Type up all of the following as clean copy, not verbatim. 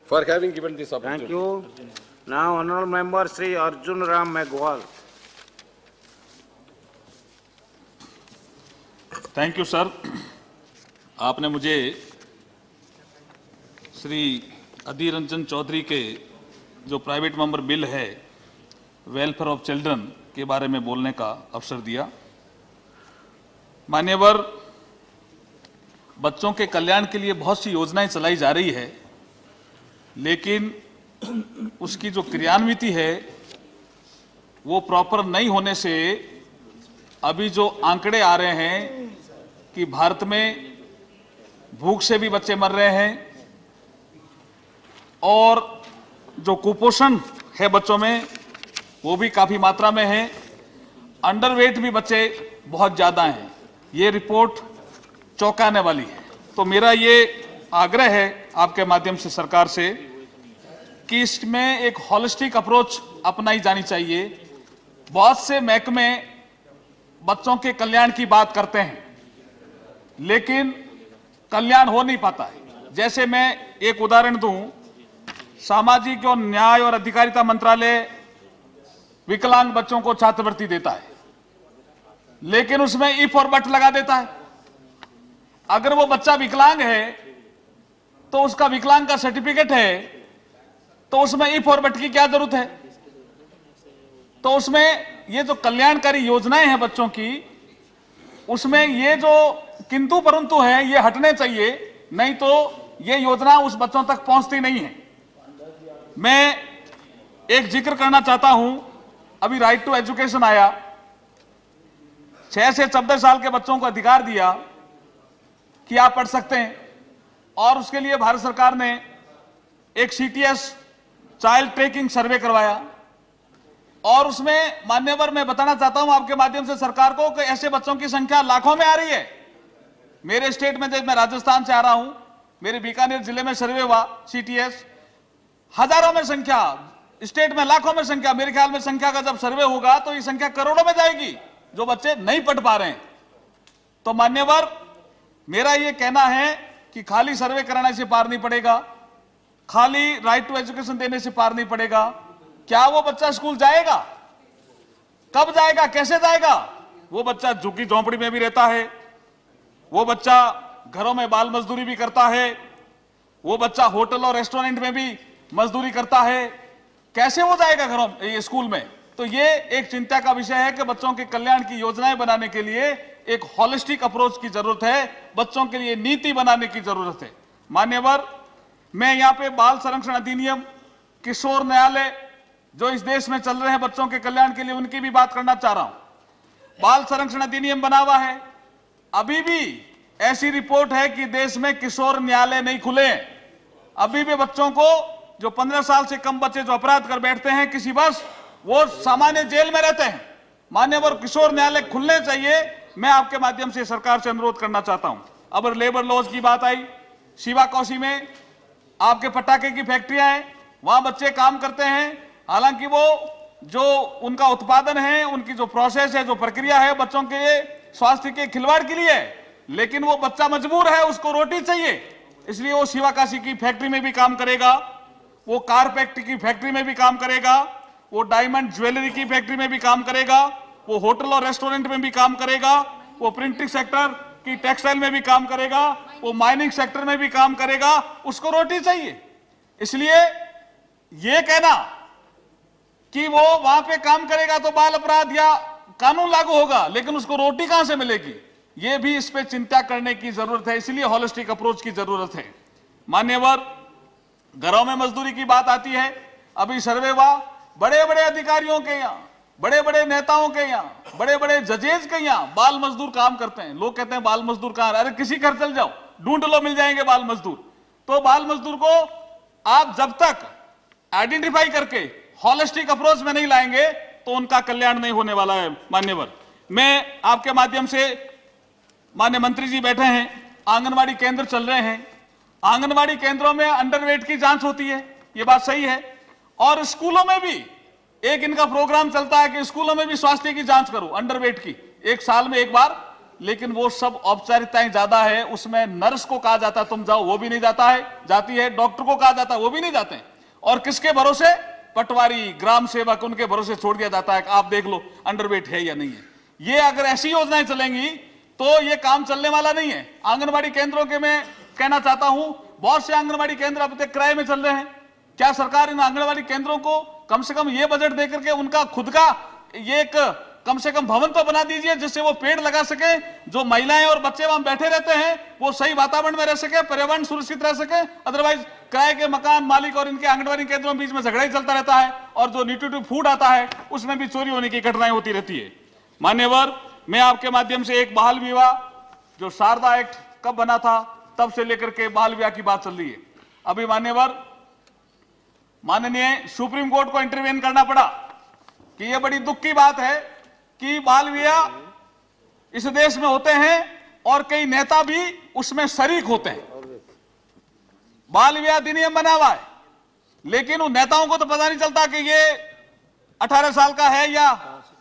for having given this opportunity. Thank you. Now, Honourable Member Sri Arjun Ram Meghwal. Thank you sir. आपने मुझे श्री अधीर रंजन चौधरी के जो private member bill है welfare of children के बारे में बोलने का अवसर दिया। मान्यवर, बच्चों के कल्याण के लिए बहुत सी योजनाएं चलाई जा रही है, लेकिन उसकी जो क्रियान्विति है वो प्रॉपर नहीं होने से अभी जो आंकड़े आ रहे हैं कि भारत में भूख से भी बच्चे मर रहे हैं और जो कुपोषण है बच्चों में वो भी काफी मात्रा में है। अंडरवेट भी बच्चे बहुत ज्यादा हैं। ये रिपोर्ट चौंकाने वाली है। तो मेरा ये आग्रह है आपके माध्यम से सरकार से कि इसमें एक होलिस्टिक अप्रोच अपनाई जानी चाहिए। बहुत से महकमे बच्चों के कल्याण की बात करते हैं लेकिन कल्याण हो नहीं पाता है। जैसे मैं एक उदाहरण दूं, सामाजिक और न्याय और अधिकारिता मंत्रालय विकलांग बच्चों को छात्रवृत्ति देता है, लेकिन उसमें इफ और बट लगा देता है। अगर वो बच्चा विकलांग है तो उसका विकलांग का सर्टिफिकेट है, तो उसमें इफ और बट की क्या जरूरत है? तो उसमें ये जो कल्याणकारी योजनाएं हैं बच्चों की, उसमें ये जो किंतु परंतु है ये हटने चाहिए, नहीं तो ये योजना उस बच्चों तक पहुंचती नहीं है। मैं एक जिक्र करना चाहता हूं, अभी राइट टू एजुकेशन आया, 6 से 14 साल के बच्चों को अधिकार दिया कि आप पढ़ सकते हैं, और उसके लिए भारत सरकार ने एक सीटीएस चाइल्ड ट्रैकिंग सर्वे करवाया, और उसमें मान्यवर मैं बताना चाहता हूं आपके माध्यम से सरकार को कि ऐसे बच्चों की संख्या लाखों में आ रही है। मेरे स्टेट में, जब मैं राजस्थान से आ रहा हूं, मेरे बीकानेर जिले में सर्वे हुआ सीटीएस, हजारों में संख्या, स्टेट में लाखों में संख्या। मेरे ख्याल में संख्या का जब सर्वे होगा तो ये संख्या करोड़ों में जाएगी जो बच्चे नहीं पढ़ पा रहे हैं। तो मान्यवर, मेरा ये कहना है कि खाली सर्वे कराने से पार नहीं पड़ेगा, खाली राइट टू एजुकेशन देने से पार नहीं पड़ेगा। क्या वो बच्चा स्कूल जाएगा? कब जाएगा? कैसे जाएगा? वो बच्चा झुग्गी झोंपड़ी में भी रहता है, वो बच्चा घरों में बाल मजदूरी भी करता है, वो बच्चा होटल और रेस्टोरेंट में भी मजदूरी करता है। कैसे वो जाएगा घरों ये स्कूल में? तो ये एक चिंता का विषय है कि बच्चों के कल्याण की योजनाएं बनाने के लिए एक होलिस्टिक अप्रोच की जरूरत है, बच्चों के लिए नीति बनाने की जरूरत है। मान्यवर, मैं यहाँ पे बाल संरक्षण अधिनियम, किशोर न्यायालय जो इस देश में चल रहे हैं बच्चों के कल्याण के लिए, उनकी भी बात करना चाह रहा हूं। बाल संरक्षण अधिनियम बना हुआ है, अभी भी ऐसी रिपोर्ट है कि देश में किशोर न्यायालय नहीं खुले हैं। अभी भी बच्चों को, जो 15 साल से कम बच्चे जो अपराध कर बैठते हैं किसी वर्ष, वो सामान्य जेल में रहते हैं। मान्यवर, किशोर न्यायालय खुलने चाहिए। मैं आपके माध्यम से सरकार से अनुरोध करना चाहता हूं। अब लेबर लॉज की बात आई, शिवाकोशी में आपके पटाखे की फैक्ट्रियां हैं, वहां बच्चे काम करते हैं। हालांकि वो जो उनका उत्पादन है, उनकी जो प्रोसेस है, जो प्रक्रिया है, बच्चों के स्वास्थ्य के खिलवाड़ के लिए है, लेकिन वो बच्चा मजबूर है, उसको रोटी चाहिए, इसलिए वो शिवाकाशी की फैक्ट्री में भी काम करेगा, वो कारपेट की फैक्ट्री में भी काम करेगा, वो डायमंड ज्वेलरी की फैक्ट्री में भी काम करेगा, वो होटल और रेस्टोरेंट में भी काम करेगा, वो प्रिंटिंग सेक्टर की टेक्सटाइल में भी काम करेगा, वो माइनिंग सेक्टर में भी काम करेगा, उसको रोटी चाहिए। इसलिए ये कहना कि वो वहां पे काम करेगा तो बाल अपराध या कानून लागू होगा, लेकिन उसको रोटी कहां से मिलेगी, ये भी इस पे चिंता करने की जरूरत है। इसलिए होलिस्टिक अप्रोच की जरूरत है। मान्यवर, घरों में मजदूरी की बात आती है, अभी सर्वे हुआ, बड़े बड़े अधिकारियों के यहाँ, बड़े बड़े नेताओं के यहाँ, बड़े बड़े जजेज के यहाँ बाल मजदूर काम करते हैं। लोग कहते हैं बाल मजदूर कहां? अरे किसी घर चल जाओ, ढूंढ लो, मिल जाएंगे बाल मजदूर। तो बाल मजदूर को आप जब तक आइडेंटिफाई करके होलिस्टिक अप्रोच में नहीं लाएंगे तो उनका कल्याण नहीं होने वाला है। मान्यवर, मैं आपके माध्यम से, माननीय मंत्री जी बैठे हैं, आंगनवाड़ी केंद्र चल रहे हैं, आंगनवाड़ी केंद्रों में अंडरवेट की जांच होती है, ये बात सही है, और स्कूलों में भी एक इनका प्रोग्राम चलता है कि स्कूलों में भी स्वास्थ्य की जांच करो, अंडरवेट की, एक साल में एक बार लेकिन वो सब औपचारिकताएं ज्यादा है। उसमें नर्स को कहा जाता है तुम जाओ, वो भी नहीं जाता है, जाती है। डॉक्टर को कहा जाता है, वो भी नहीं जाते हैं। और किसके भरोसे? पटवारी, ग्राम सेवक, उनके भरोसे छोड़ दिया जाता है कि आप देख लो अंडरवेट है या नहीं है। ये अगर ऐसी योजनाएं चलेंगी तो ये काम चलने वाला नहीं है। आंगनबाड़ी केंद्रों के मैं कहना चाहता हूं, बहुत से आंगनबाड़ी केंद्र अब तक किराए में चल रहे हैं। क्या सरकार इन आंगनबाड़ी केंद्रों को कम से कम ये बजट देकर के उनका खुद का ये एक कम से कम भवन तो बना दीजिए जिससे वो पेड़ लगा सके, जो महिलाएं और बच्चे वहां बैठे रहते हैं वो सही वातावरण में रह सके, पर्यावरण सुरक्षित रह सके। अदरवाइज किराए के मकान मालिक और इनके आंगनबाड़ी केंद्रों के बीच में झगड़ा ही चलता रहता है और जो न्यूट्रिटिव फूड आता है उसमें भी चोरी होने की घटनाएं होती रहती है। मान्यवर, मैं आपके माध्यम से एक बाल विवाह, जो शारदा एक्ट कब बना था तब से लेकर के बाल विवाह की बात चल रही है। अभी मान्यवर, माननीय सुप्रीम कोर्ट को इंटरवेन करना पड़ा कि यह बड़ी दुख की बात है कि बाल विवाह इस देश में होते हैं और कई नेता भी उसमें शरीक होते हैं। बाल विवाह अधिनियम बना हुआ है, लेकिन उन नेताओं को तो पता नहीं चलता कि ये 18 साल का है या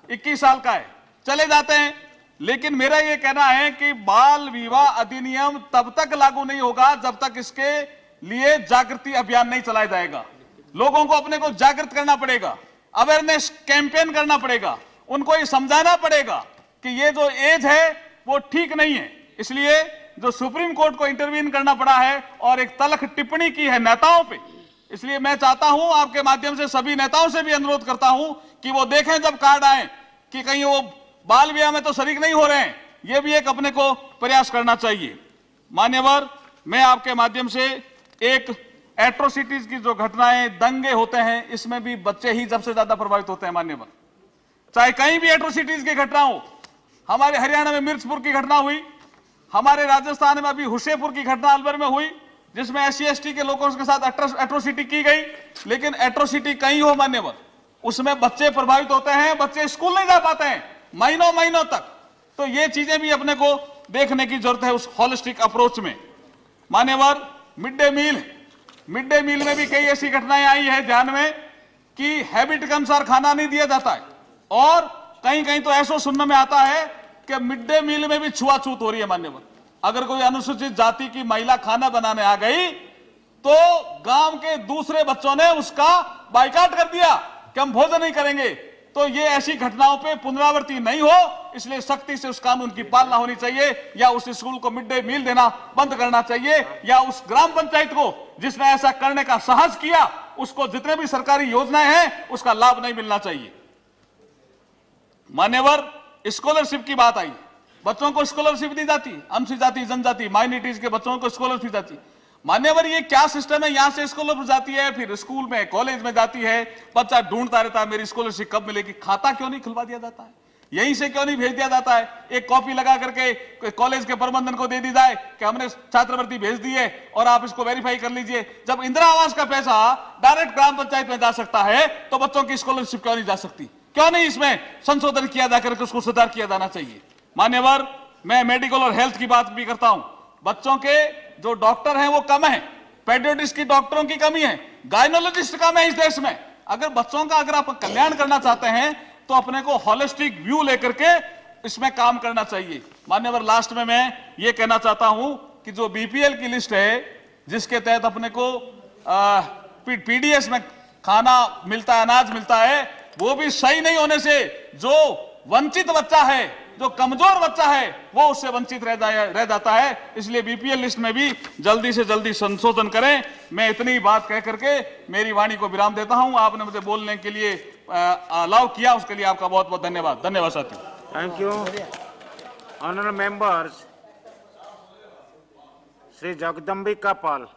21 साल का है, चले जाते हैं। लेकिन मेरा यह कहना है कि बाल विवाह अधिनियम तब तक लागू नहीं होगा जब तक इसके लिए जागृति अभियान नहीं चलाया जाएगा। लोगों को अपने को जागृत करना पड़ेगा, अवेयरनेस कैंपेन करना पड़ेगा, उनको ये समझाना पड़ेगा कि ये जो एज है वो ठीक नहीं है। इसलिए जो सुप्रीम कोर्ट को इंटरवीन करना पड़ा है और एक तल्ख टिप्पणी की है नेताओं पे, इसलिए मैं चाहता हूं, आपके माध्यम से सभी नेताओं से भी अनुरोध करता हूं कि वो देखें जब कार्ड आए कि कहीं वो बाल विवाह में तो शरीक नहीं हो रहे हैं। ये भी एक अपने को प्रयास करना चाहिए। मान्यवर, मैं आपके माध्यम से एक एट्रोसिटीज की जो घटनाएं, दंगे होते हैं, इसमें भी बच्चे ही सबसे ज्यादा प्रभावित होते हैं। मान्यवर, चाहे कहीं भी एट्रोसिटीज की घटना हो, हमारे हरियाणा में मिर्चपुर की घटना हुई, हमारे राजस्थान में अभी हुसैपुर की घटना अलवर में हुई जिसमें SC/ST के लोगों के साथ एट्रोसिटी की गई। लेकिन एट्रोसिटी कहीं हो मान्यवर, उसमें बच्चे प्रभावित होते हैं, बच्चे स्कूल नहीं जा पाते हैं महीनों महीनों तक। तो ये चीजें भी अपने को देखने की जरूरत है उस होलिस्टिक अप्रोच में। मान्यवर, मिड डे मील में भी कई ऐसी घटनाएं आई है ध्यान में कि हैबिट के अनुसार खाना नहीं दिया जाता है और कहीं कहीं तो ऐसा सुनने में आता है कि मिड डे मील में भी छुआछूत हो रही है। मान्यवर, अगर कोई अनुसूचित जाति की महिला खाना बनाने आ गई तो गांव के दूसरे बच्चों ने उसका बाइकाट कर दिया कि हम भोजन नहीं करेंगे। तो ये ऐसी घटनाओं पे पुनरावृत्ति नहीं हो, इसलिए सख्ती से उस कानून की पालना होनी चाहिए, या उस स्कूल को मिड डे मील देना बंद करना चाहिए, या उस ग्राम पंचायत को जिसने ऐसा करने का साहस किया उसको जितने भी सरकारी योजनाएं हैं उसका लाभ नहीं मिलना चाहिए। मान्यवर, स्कॉलरशिप की बात आई, बच्चों को स्कॉलरशिप दी जाती, अनुसूचित जाति जनजाति माइनॉरिटीज के बच्चों को स्कॉलरशिप जाती। मान्यवर, ये क्या सिस्टम है? यहां से स्कॉलरशिप जाती है, फिर स्कूल में कॉलेज में जाती है, बच्चा ढूंढता रहता है मेरी स्कॉलरशिप कब मिलेगी। खाता क्यों नहीं खुलवा दिया जाता है? यहीं से क्यों नहीं भेज दिया जाता है? एक कॉपी लगा करके कॉलेज के प्रबंधन को दे दी जाए कि हमने छात्रवृत्ति भेज दी है और आप इसको वेरीफाई कर लीजिए। जब इंदिरा आवास का पैसा डायरेक्ट ग्राम पंचायत में जा सकता है तो बच्चों की स्कॉलरशिप क्यों नहीं जा सकती? क्यों नहीं इसमें संशोधन किया जाकर के उसको सुधार किया जाना चाहिए? मान्यवर, मैं मेडिकल और हेल्थ की बात भी करता हूं। बच्चों के जो डॉक्टर हैं वो कम है, पेडियाट्रिस्ट की डॉक्टरों की कमी है, गायनोलॉजिस्ट कम है इस देश में। अगर बच्चों का अगर आप कल्याण करना चाहते हैं तो अपने को होलिस्टिक व्यू लेकर के इसमें काम करना चाहिए। मान्यवर, लास्ट में मैं ये कहना चाहता हूं कि जो BPL की लिस्ट है जिसके तहत अपने को PDS में खाना मिलता है, अनाज मिलता है, वो भी सही नहीं होने से जो वंचित बच्चा है, जो कमजोर बच्चा है, वो उससे वंचित रह जाता है। इसलिए BPL लिस्ट में भी जल्दी से जल्दी संशोधन करें। मैं इतनी बात कह करके मेरी वाणी को विराम देता हूं। आपने मुझे बोलने के लिए अलाउ किया, उसके लिए आपका बहुत बहुत धन्यवाद। धन्यवाद साथियों। Thank you. Honorable members, Shri Jagdambika Pal.